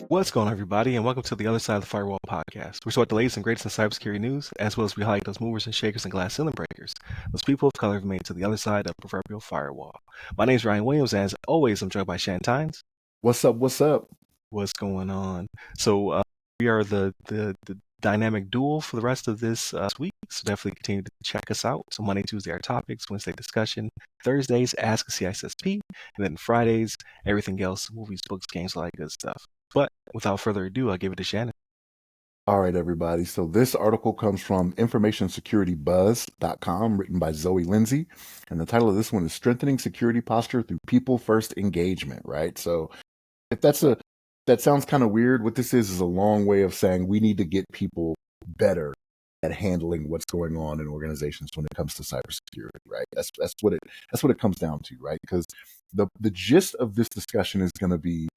What's going on, everybody, and welcome to the Other Side of the Firewall podcast. We sort the latest and greatest in cybersecurity news, as well as we highlight those movers and shakers and glass ceiling breakers, those people of color who've made it to the other side of the proverbial firewall. My name is Ryan Williams, and as always, I'm joined by Shannon Tynes. What's up? What's up? What's going on? So we are the dynamic duel for the rest of this week, so definitely continue to check us out. So Monday, Tuesday, our topics, Wednesday, discussion, Thursdays, Ask a CISSP, and then Fridays, everything else, movies, books, games, all that good stuff. But without further ado, I'll give it to Shannon. All right, everybody. So this article comes from informationsecurity.buzz.com, written by Zoe Lindsay. And the title of this one is Strengthening Security Posture Through People First Engagement, right? So if that sounds kind of weird, what this is a long way of saying we need to get people better at handling what's going on in organizations when it comes to cybersecurity, right? That's what it comes down to, right? Because the gist of this discussion is going to be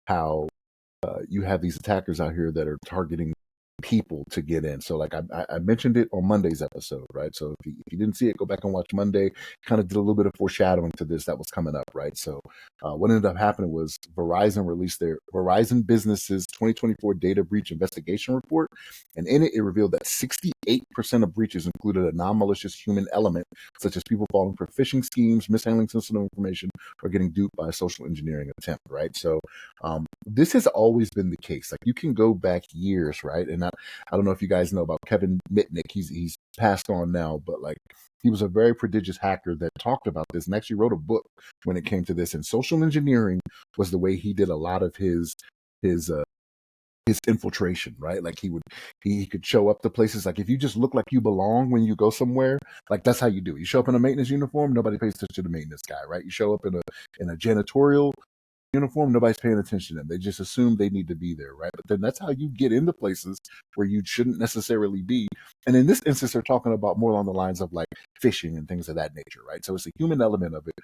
how you have these attackers out here that are targeting people to get in. So like I mentioned it on Monday's episode, right? So if you didn't see it, go back and watch Monday. Kind of did a little bit of foreshadowing to this that was coming up, right? So what ended up happening was Verizon released their Verizon Business's 2024 Data Breach Investigation Report. And in it, it revealed that 68% of breaches included a non-malicious human element, such as people falling for phishing schemes, mishandling sensitive information, or getting duped by a social engineering attempt, right? So this has always been the case. Like you can go back years, right? And I don't know if you guys know about Kevin Mitnick. He's passed on now, but like he was a very prodigious hacker that talked about this and actually wrote a book when it came to this. And social engineering was the way he did a lot of his infiltration, right? Like he could show up to places. Like if you just look like you belong when you go somewhere, like that's how you do it. You show up in a maintenance uniform, nobody pays attention to the maintenance guy, right? You show up in a janitorial uniform, nobody's paying attention to them. They just assume they need to be there, right? But then that's how you get into places where you shouldn't necessarily be. And in this instance, they're talking about more along the lines of like phishing and things of that nature, right? So it's a human element of it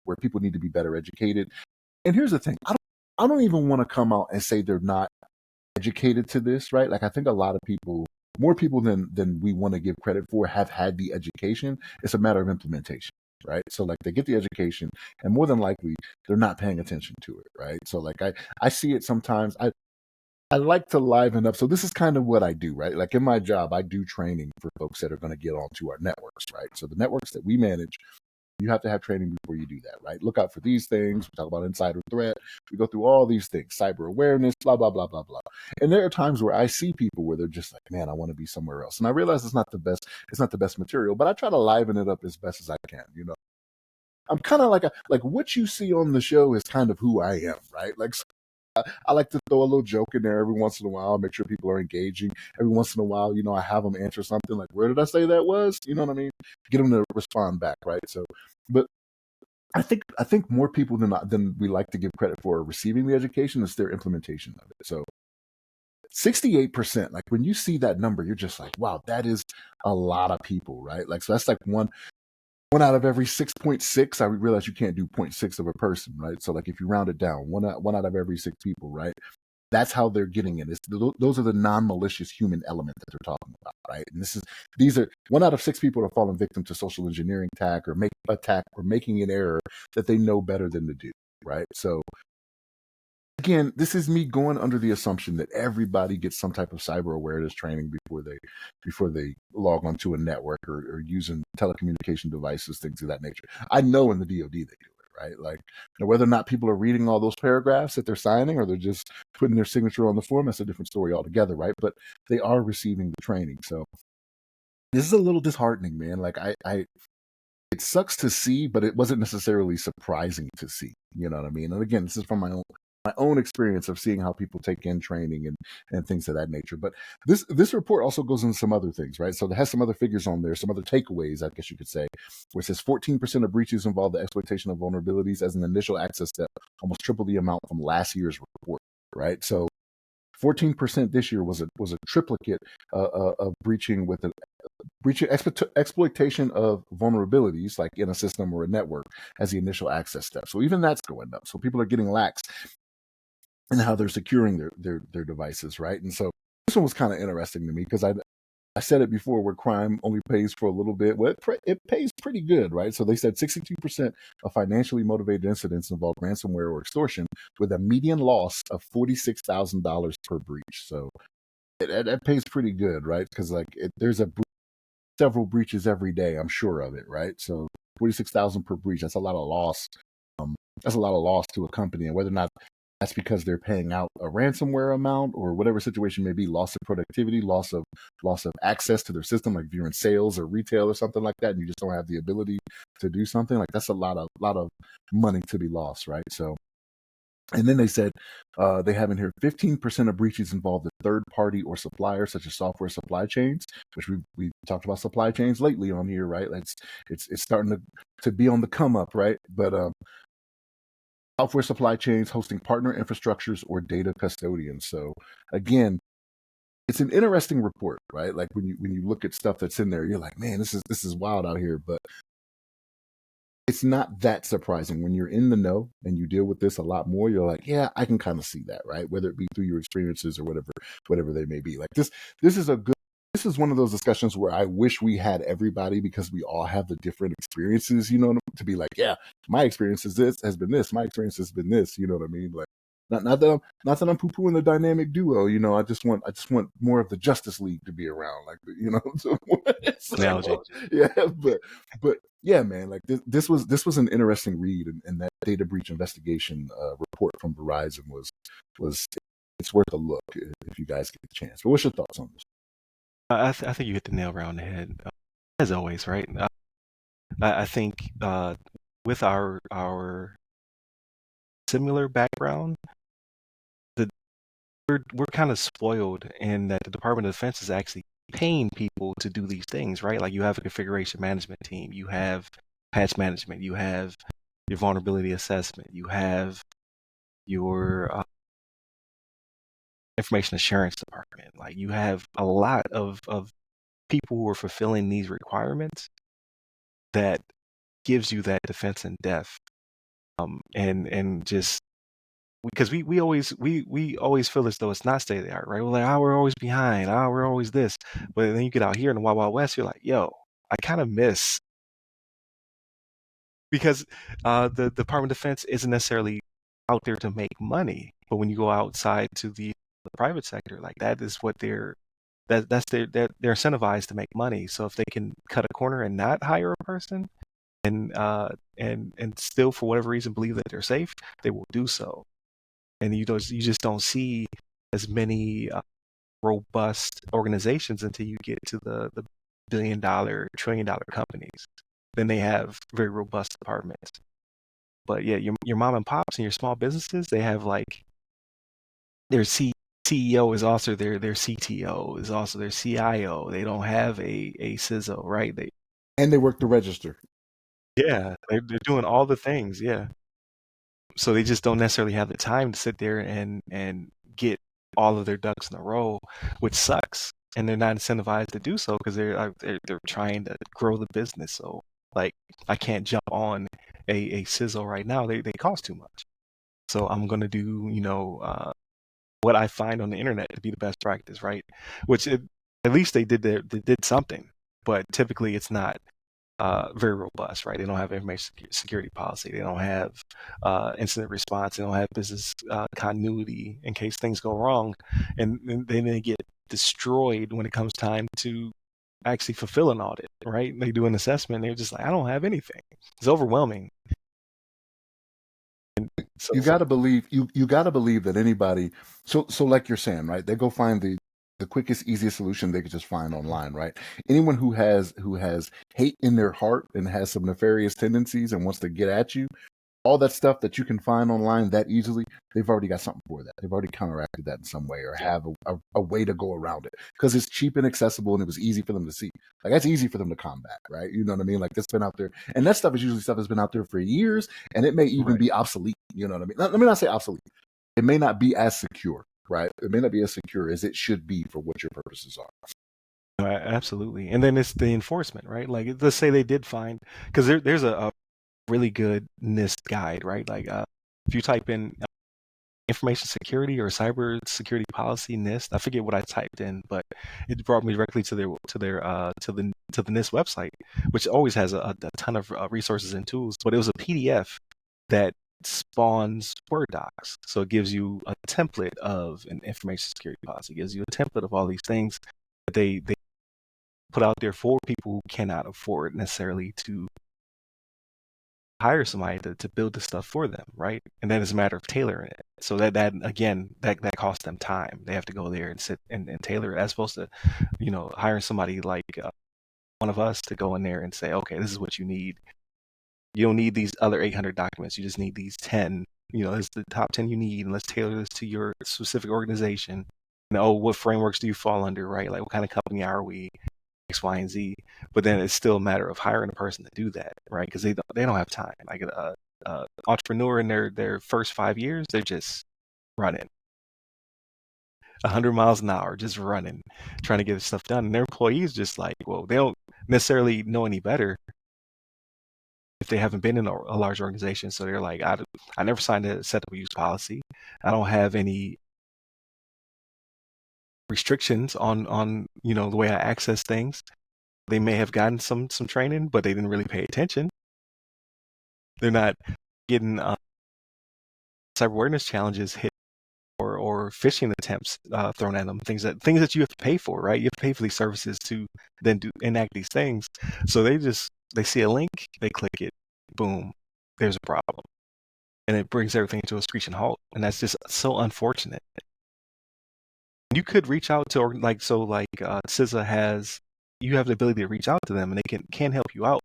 where people need to be better educated. And here's the thing, I don't even want to come out and say they're not educated to this, right? Like I think a lot of people, more people than we want to give credit for, have had the education. It's a matter of implementation, right? So like they get the education and more than likely they're not paying attention to it, right? So like I see it sometimes. I like to liven up. So this is kind of what I do, right? Like in my job, I do training for folks that are going to get onto our networks, right? So the networks that we manage, you have to have training before you do that, right? Look out for these things. We talk about insider threat. We go through all these things, cyber awareness, blah, blah, blah, blah, blah. And there are times where I see people where they're just like, man, I want to be somewhere else. And I realize it's not the best material, but I try to liven it up as best as I can, you know. I'm kind of like what you see on the show is kind of who I am, right? Like I like to throw a little joke in there every once in a while, make sure people are engaging. Every once in a while, you know, I have them answer something like, where did I say that was? You know what I mean? Get them to respond back, right? So, but I think more people than we like to give credit for receiving the education is their implementation of it. So 68%, like when you see that number, you're just like, wow, that is a lot of people, right? Like, so that's like one out of every 6.6. I realize you can't do 0.6 of a person, right? So like if you round it down, one out of every 6 people, right? That's how they're getting it. Those are the non-malicious human element that they're talking about, right? And these are 1 out of 6 people are falling victim to social engineering attack or making an error that they know better than to do, right? So again, this is me going under the assumption that everybody gets some type of cyber awareness training before they log onto a network or using telecommunication devices, things of that nature. I know in the DoD they do it, right? Like whether or not people are reading all those paragraphs that they're signing or they're just putting their signature on the form, that's a different story altogether, right? But they are receiving the training. So this is a little disheartening, man. Like it sucks to see, but it wasn't necessarily surprising to see. You know what I mean? And again, this is from my own experience of seeing how people take in training and things of that nature. But this report also goes into some other things, right? So it has some other figures on there, some other takeaways, I guess you could say, where it says 14% of breaches involve the exploitation of vulnerabilities as an initial access step, almost triple the amount from last year's report, right? So 14% this year was a triplicate of breaching with exploitation of vulnerabilities, like in a system or a network, as the initial access step. So even that's going up. So people are getting lax in how they're securing their devices, right? And so this one was kind of interesting to me because I I said it before, where crime only pays for a little bit. Well, it pays pretty good, right? So they said 62% of financially motivated incidents involve ransomware or extortion, with a median loss of $46,000 per breach. So that pays pretty good, right? Because like there's several breaches every day. I'm sure of it, right? So 46,000 per breach. That's a lot of loss. That's a lot of loss to a company, and whether or not that's because they're paying out a ransomware amount or whatever situation may be, loss of productivity, loss of access to their system, like if you're in sales or retail or something like that, and you just don't have the ability to do something, like that's a lot of money to be lost, right? So, and then they said they have in here 15% of breaches involve the third party or suppliers, such as software supply chains, which we talked about supply chains lately on here, right? It's starting to be on the come up, right? But software supply chains, hosting partner infrastructures, or data custodians. So again, it's an interesting report, right? Like when you look at stuff that's in there, you're like, man, this is wild out here. But it's not that surprising when you're in the know and you deal with this a lot more. You're like, yeah, I can kind of see that, right? Whether it be through your experiences or whatever they may be. Like this is a good. This is one of those discussions where I wish we had everybody, because we all have the different experiences, to be like, yeah, my experience is this, has been this, my experience has been this, you know what I mean? Like, not that I'm poo-pooing the dynamic duo, I just want more of the Justice League to be around, like, so, Analogy. yeah, but yeah, man, like this was an interesting read, and that data breach investigation report from Verizon was it's worth a look if you guys get the chance. But what's your thoughts on this? I think you hit the nail around the head, as always, right? I think with our similar background, we're kind of spoiled in that the Department of Defense is actually paying people to do these things, right? Like you have a configuration management team, you have patch management, you have your vulnerability assessment, you have your information assurance department. Like you have a lot of people who are fulfilling these requirements that gives you that defense in depth. And just because we always feel as though it's not state of the art, right? We're like, we're always behind, we're always this. But then you get out here in the Wild Wild West, you're like, yo, I kind of miss, because the Department of Defense isn't necessarily out there to make money, but when you go outside to the private sector, like that is what that's they're incentivized to make money. So if they can cut a corner and not hire a person, and still for whatever reason believe that they're safe, they will do so. And you just don't see as many robust organizations until you get to the billion-dollar, trillion-dollar companies. Then they have very robust departments. But yeah, your mom and pops and your small businesses, they have like their CEO is also their CTO, is also their CIO. They don't have a CISO, right? And they work the register. Yeah, they're doing all the things. Yeah. So they just don't necessarily have the time to sit there and get all of their ducks in a row, which sucks. And they're not incentivized to do so because they're trying to grow the business. So like I can't jump on a sizzle right now. They cost too much. So I'm gonna do what I find on the internet to be the best practice, right? At least they did something, but typically it's not very robust, right? They don't have information security policy. They don't have incident response. They don't have business continuity in case things go wrong, and then they get destroyed when it comes time to actually fulfill an audit, right? They do an assessment. They're just like, I don't have anything. It's overwhelming. And so, You gotta believe that anybody. So like you're saying, right? They go find the quickest, easiest solution they could just find online, right? Anyone who has hate in their heart and has some nefarious tendencies and wants to get at you, all that stuff that you can find online that easily, they've already got something for that. They've already counteracted that in some way, or have a way to go around it, because it's cheap and accessible and it was easy for them to see. Like that's easy for them to combat, right? You know what I mean? Like that's been out there, and that stuff is usually stuff that's been out there for years, and it may even be obsolete. You know what I mean? Let me not say obsolete. It may not be as secure, right? It may not be as secure as it should be for what your purposes are. absolutely. And then it's the enforcement, right? Like let's say they did find, because there's a really good NIST guide, right? Like if you type in information security or cybersecurity policy NIST. I forget what I typed in, but it brought me directly to the NIST website, which always has a ton of resources and tools. But it was a PDF that spawns Word docs, so it gives you a template of an information security policy. It gives you a template of all these things that they put out there for people who cannot afford necessarily to hire somebody to build this stuff for them, right? And then it's a matter of tailoring it. So that again, that costs them time. They have to go there and sit and tailor it, as opposed to, hiring somebody like one of us to go in there and say, okay, this is what you need. You don't need these other 800 documents. You just need these 10. It's the top 10 you need, and let's tailor this to your specific organization. What frameworks do you fall under, right? Like, what kind of company are we? X, Y, and Z. But then it's still a matter of hiring a person to do that, right? Because they don't have time. Like a entrepreneur in their first 5 years, they're just running 100 miles an hour, just running, trying to get this stuff done. And their employees just like, well, they don't necessarily know any better if they haven't been in a large organization. So they're like, I never signed a set up a use policy. I don't have any restrictions on the way I access things. They may have gotten some training, but they didn't really pay attention. They're not getting cyber awareness challenges hit or phishing attempts thrown at them. Things that you have to pay for, right? You have to pay for these services to then enact these things. So they see a link, they click it, boom, there's a problem, and it brings everything to a screeching halt. And that's just so unfortunate. You could reach out to CISA has. You have the ability to reach out to them, and they can help you out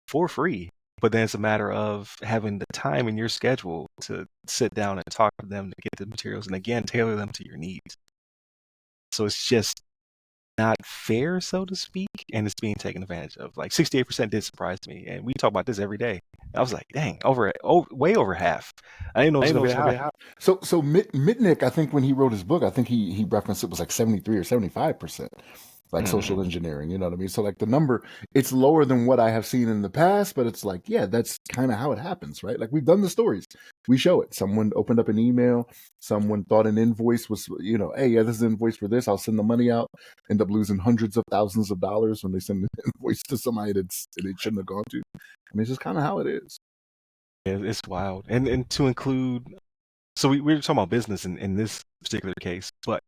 for free. But then it's a matter of having the time in your schedule to sit down and talk to them to get the materials, and again, tailor them to your needs. So it's just not fair, so to speak, and it's being taken advantage of. Like 68% did surprise me, and we talk about this every day. I was like, dang, way over half. I didn't know it was going to be high. So Mitnick, I think when he wrote his book, I think he referenced it was like 73 or 75%. Like social engineering, you know what I mean? So like the number, it's lower than what I have seen in the past, but it's like, yeah, that's kind of how it happens, right? Like we've done the stories. We show it. Someone opened up an email. Someone thought an invoice was, hey, yeah, this is an invoice for this. I'll send the money out. End up losing hundreds of thousands of dollars when they send an invoice to somebody that it shouldn't have gone to. I mean, it's just kind of how it is. Yeah, it's wild. And to include, so we're talking about business in this particular case, but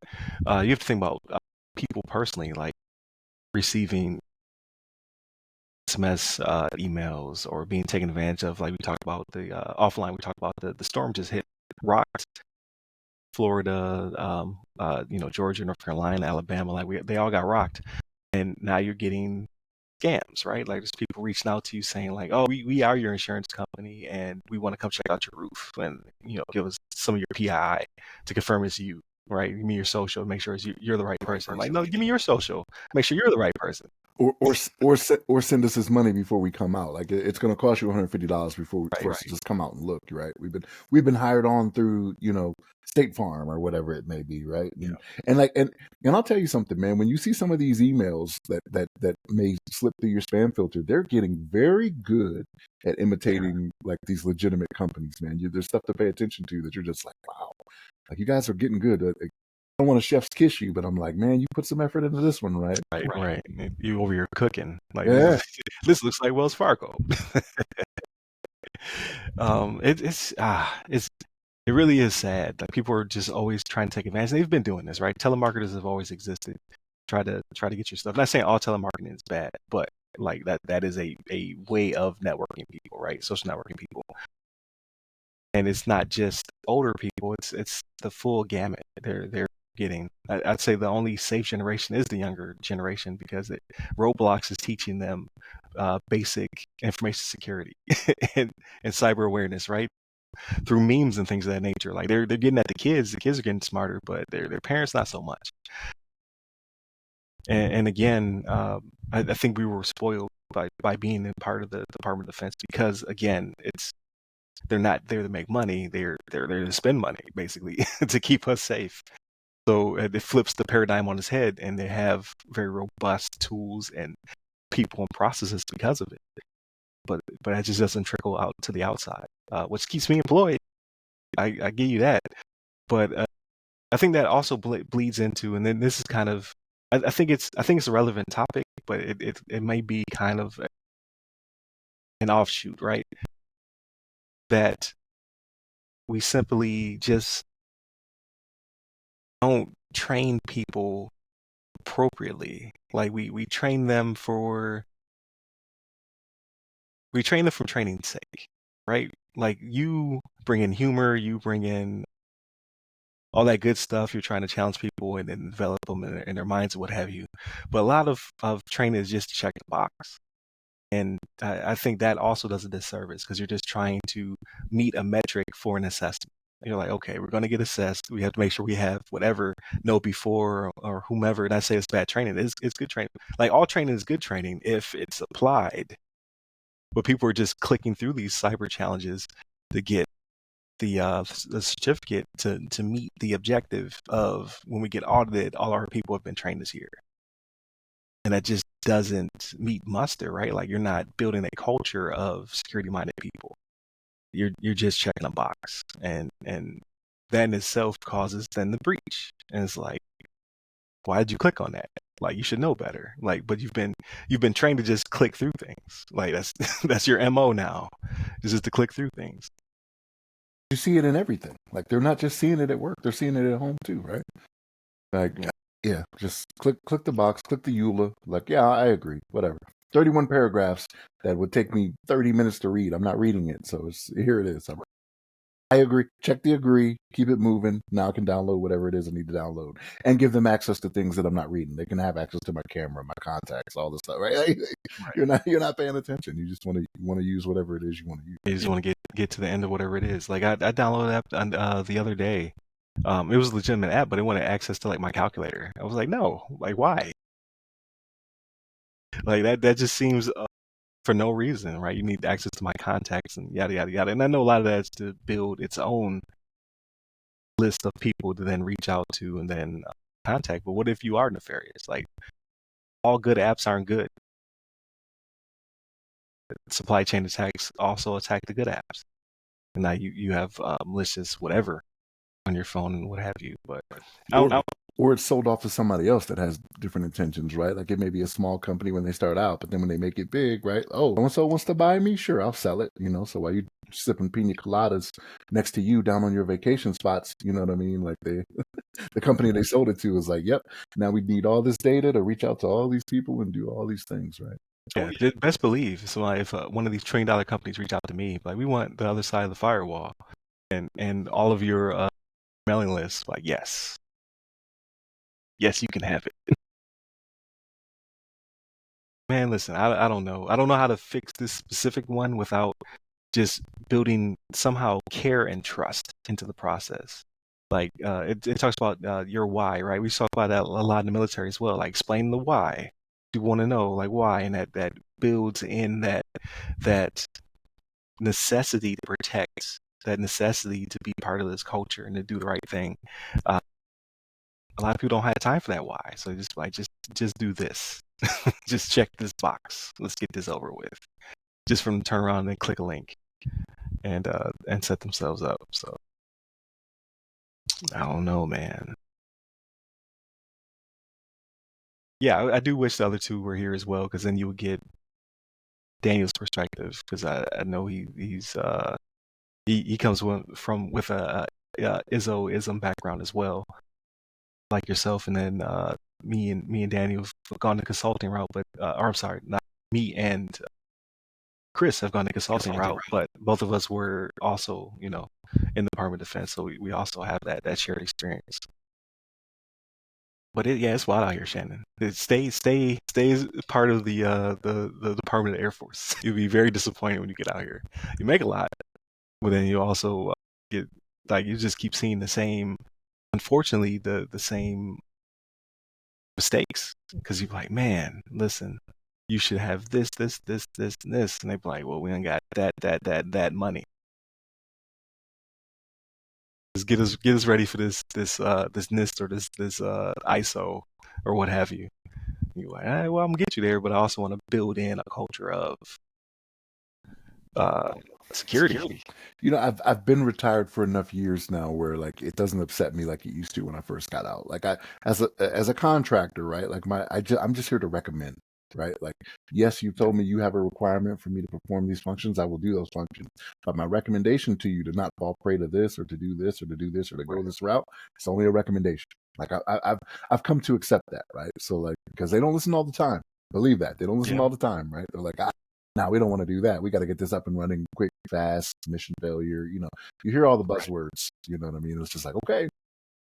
you have to think about people personally, like receiving SMS emails or being taken advantage of. Like we talked about the offline, we talked about the storm just hit, rocked Florida, Georgia, North Carolina, Alabama. Like they all got rocked, and now you're getting scams, right? Like there's people reaching out to you saying like, oh, we are your insurance company and we want to come check out your roof and give us some of your PII to confirm it's you. Right, give me your social, make sure you're the right person. Like, no, give me your social, make sure you're the right person. Or send us this money before we come out. Like it's going to cost you $150 before us to just come out and look. Right, we've been hired on through State Farm or whatever it may be. Right, and I'll tell you something, man. When you see some of these emails that may slip through your spam filter, they're getting very good at imitating like these legitimate companies, man. There's stuff to pay attention to that you're just like, wow. Like you guys are getting good. I don't want to chef's kiss you, but I'm like, man, you put some effort into this one, right? Right. You over here cooking. Like, yeah. This looks like Wells Fargo. It really is sad. Like people are just always trying to take advantage. They've been doing this, right? Telemarketers have always existed. Try to get your stuff. I'm not saying all telemarketing is bad, but like that is a way of networking people, right? Social networking people. And it's not just older people; it's the full gamut. They're getting. I'd say the only safe generation is the younger generation because Roblox is teaching them basic information security and cyber awareness, right? Through memes and things of that nature. Like they're getting at the kids. The kids are getting smarter, but their parents not so much. And again, I think we were spoiled by being a part of the Department of Defense because again, they're not there to make money. They're there to spend money, basically, to keep us safe. So it flips the paradigm on its head, and they have very robust tools and people and processes because of it. But it just doesn't trickle out to the outside, which keeps me employed. I give you that. But I think that also bleeds into, and then this is kind of, I think it's a relevant topic, but it may be kind of an offshoot, right? That we simply just don't train people appropriately. Like we train them for training's sake, right? Like you bring in humor, you bring in all that good stuff. You're trying to challenge people and develop them in their minds and what have you. But a lot of training is just to check the box. And I think that also does a disservice because you're just trying to meet a metric for an assessment. You're like, okay, we're going to get assessed. We have to make sure we have whatever know before or whomever. And I say it's bad training. It's good training. Like all training is good training if it's applied. But people are just clicking through these cyber challenges to get the certificate to meet the objective of when we get audited, all our people have been trained this year. And that just doesn't meet muster, right? Like you're not building a culture of security-minded people. You're just checking a box, and that in itself causes then the breach. And it's like, why did you click on that? Like you should know better. Like, but you've been trained to just click through things. Like that's that's your MO now, is just to click through things. You see it in everything. Like they're not just seeing it at work; they're seeing it at home too, right? Like, yeah, just click the box, click the EULA. Like, yeah, I agree. Whatever. 31 paragraphs that would take me 30 minutes to read. I'm not reading it, so here it is. I agree. Check the agree. Keep it moving. Now I can download whatever it is I need to download and give them access to things that I'm not reading. They can have access to my camera, my contacts, all this stuff. Right? Right. You're not paying attention. You just want to use whatever it is you want to use. You just want to get to the end of whatever it is. Like I downloaded an app the other day. It was a legitimate app, but it wanted access to like my calculator. I was like, no, like why? Like that just seems for no reason, right? You need access to my contacts and yada yada yada. And I know a lot of that is to build its own list of people to then reach out to and then contact. But what if you are nefarious? Like all good apps aren't good. Supply chain attacks also attack the good apps. And now you have malicious whatever on your phone and what have you. But or it's sold off to somebody else that has different intentions, right? Like it may be a small company when they start out, but then when they make it big, right? Oh, so wants to buy me? Sure, I'll sell it. So while you sipping pina coladas next to you down on your vacation spots, you know what I mean? Like the company they sold it to is like, yep, now we need all this data to reach out to all these people and do all these things, right? yeah, best believe. So like, if one of these $1 trillion companies reach out to me, like we want the other side of the firewall, and all of your mailing lists, like yes, you can have it. Man, listen, I don't know. I don't know how to fix this specific one without just building somehow care and trust into the process. Like it talks about your why, right? We talk about that a lot in the military as well. Like explain the why. You want to know like why, and that builds in that necessity to protect, that necessity to be part of this culture and to do the right thing. A lot of people don't have time for that why, so just do this. Just check this box. Let's get this over with. Just from turn around and click a link and set themselves up. So I don't know, man. Yeah, I do wish the other two were here as well, because then you would get Daniel's perspective, because I know he comes with a ISO-ism background as well, like yourself, and then me and Daniel have gone the consulting route, but or I'm sorry, not me and Chris have gone the consulting route, but both of us were also, in the Department of Defense, so we also have that shared experience. But it's wild out here, Shannon. Stay part of the Department of Air Force. You'll be very disappointed when you get out here. You make a lot, but then you also get like you just keep seeing the same. Unfortunately, the same mistakes, because you're like, man, listen, you should have this, and this, and they're like, well, we ain't got that money. Just get us ready for this NIST or this ISO or what have you. You're like, well, I'm gonna get you there, but I also want to build in a culture of Security. I've been retired for enough years now where like it doesn't upset me like it used to when I first got out. Like I as a contractor, right? Like I'm just here to recommend, right? Like yes, you told me you have a requirement for me to perform these functions. I will do those functions, but my recommendation to you to not fall prey to this or to do this or to do this or to go this route, it's only a recommendation. Like I've come to accept that, right? So like because they don't listen all the time. Believe that they don't listen all the time, right? They're like, now we don't want to do that. We got to get this up and running quick, fast, mission failure. You hear all the buzzwords. You know what I mean? It's just like, okay,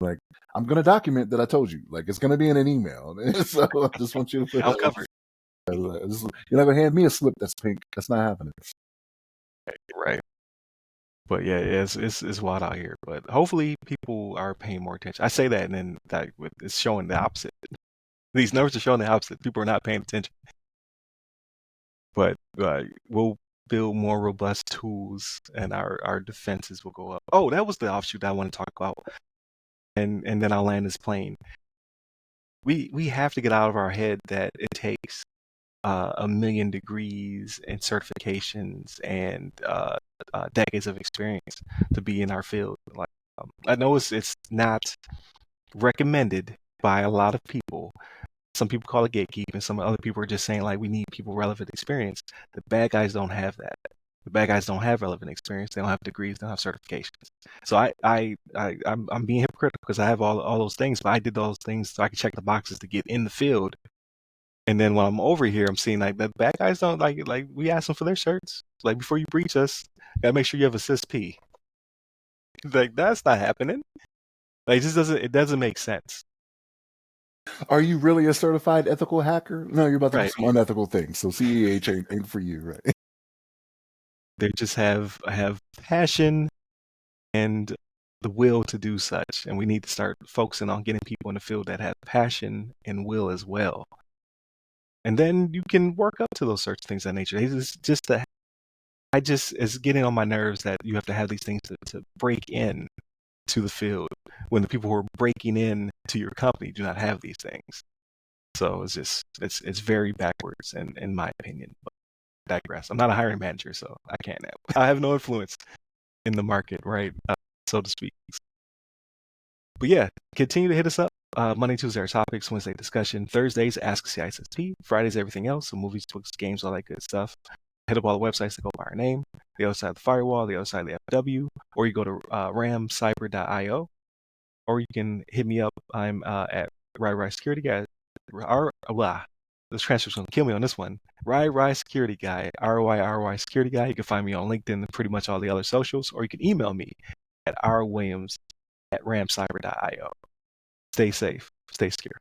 like I'm going to document that I told you. Like it's going to be in an email. So I just want you to put I'm covered. you're not going to hand me a slip that's pink. That's not happening. Right. But yeah, it's wild out here. But hopefully people are paying more attention. I say that, and then it's showing the opposite. These numbers are showing the opposite. People are not paying attention. But we'll build more robust tools, and our defenses will go up. Oh, that was the offshoot I want to talk about, and then I'll land this plane. We have to get out of our head that it takes a million degrees and certifications and decades of experience to be in our field. Like I know it's not recommended by a lot of people. Some people call it gatekeeping. Some other people are just saying like we need people relevant experience. The bad guys don't have that. The bad guys don't have relevant experience. They don't have degrees. They don't have certifications. So I'm being hypocritical because I have all those things, but I did those things so I could check the boxes to get in the field. And then when I'm over here, I'm seeing like the bad guys don't like we ask them for their shirts. Like before you breach us, gotta make sure you have a CISP. Like that's not happening. Like it doesn't make sense. Are you really a certified ethical hacker? No, you're about to do Right. some unethical things. So CEH ain't for you, right? They just have passion and the will to do such. And we need to start focusing on getting people in the field that have passion and will as well. And then you can work up to those sorts of things of that nature. It's getting on my nerves that you have to have these things to break in to the field when the people who are breaking in to your company do not have these things. So it's very backwards in my opinion. But I digress. I'm not a hiring manager, so I can't. I have no influence in the market, right? So to speak. But yeah, continue to hit us up. Monday, Tuesday, our topics. Wednesday, discussion. Thursdays, Ask CISSP. Fridays, everything else. So movies, books, games, all that good stuff. Hit up all the websites that go by our name. The other side of the firewall, the other side of the FW. Or you go to ramcyber.io. Or you can hit me up. I'm at RyRy Security Guy. This transcript's going to kill me on this one. RyRy Security Guy. RYRY Security Guy. You can find me on LinkedIn and pretty much all the other socials. Or you can email me at rwilliams@ramcyber.io. Stay safe. Stay secure.